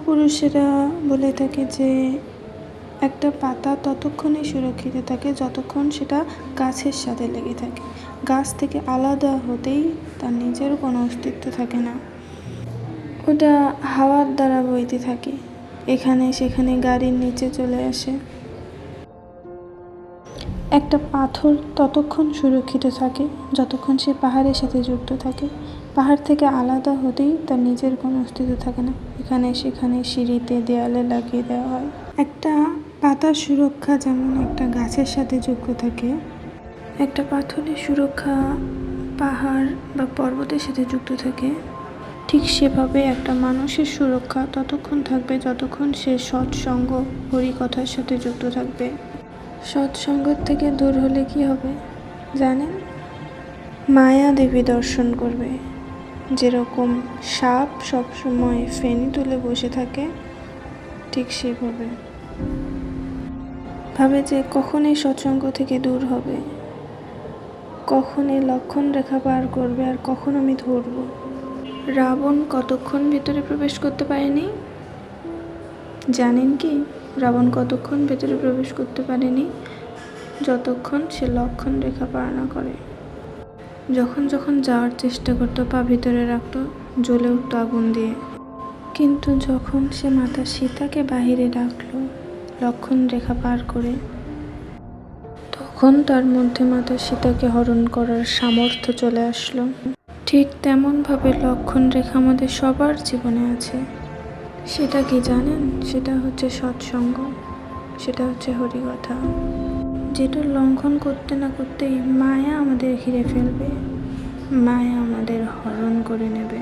পূর্বপুরুষেরা বলে থাকে যে একটা পাতা ততক্ষণই সুরক্ষিত থাকে যতক্ষণ সেটা গাছের সাথে লেগে থাকে। গাছ থেকে আলাদা হতেই তার নিজের কোনো অস্তিত্ব থাকে না, ওটা হাওয়ার দ্বারা বইতে থাকে, এখানে সেখানে গাড়ির নিচে চলে আসে। একটা পাথর ততক্ষণ সুরক্ষিত থাকে যতক্ষণ সে পাহাড়ের সাথে যুক্ত থাকে। পাহাড় থেকে আলাদা হতেই তার নিজের কোনো অস্তিত্ব থাকে না, এখানে সেখানে সিঁড়িতে দেয়ালে লাগিয়ে দেওয়া হয়। একটা পাতার সুরক্ষা যেমন একটা গাছের সাথে যুক্ত থাকে, একটা পাথরের সুরক্ষা পাহাড় বা পর্বতের সাথে যুক্ত থাকে, ঠিক সেভাবে একটা মানুষের সুরক্ষা ততক্ষণ থাকবে যতক্ষণ সে সৎসঙ্গ হরিকথার সাথে যুক্ত থাকবে। সৎসঙ্গ থেকে দূর হলে কি হবে জানেন? মায়া দেবী দর্শন করবে। যেরকম সাপ সবসময় ফেনি তুলে বসে থাকে, ঠিক সেভাবে ভাবে যে কখন এই সৎসঙ্গ থেকে দূর হবে, কখন এই লক্ষণ রেখা পার করবে, আর কখন আমি ধরব। রাবণ কতক্ষণ ভেতরে প্রবেশ করতে পারেনি জানেন কি? রাবণ কতক্ষণ ভেতরে প্রবেশ করতে পারেনি? যতক্ষণ সে লক্ষণ রেখা পার না করে। যখন যখন যাওয়ার চেষ্টা করতো পা ভিতরে রাখতো, জ্বলে উঠতো আগুন দিয়ে। কিন্তু যখন সে মাতা সীতাকে বাহিরে রাখলো লক্ষণ রেখা পার করে, তখন তার মধ্যে মাতা সীতাকে হরণ করার সামর্থ্য চলে আসলো। ঠিক তেমনভাবে লক্ষণ রেখা আমাদের সবার জীবনে আছে। সেটা কি জানেন? সেটা হচ্ছে সৎসঙ্গ, সেটা হচ্ছে হরিকথা। যেটা লঙ্ঘন করতে না করতেই মায়া আমাদের ঘিরে ফেলবে, মায়া আমাদের হরণ করে নেবে।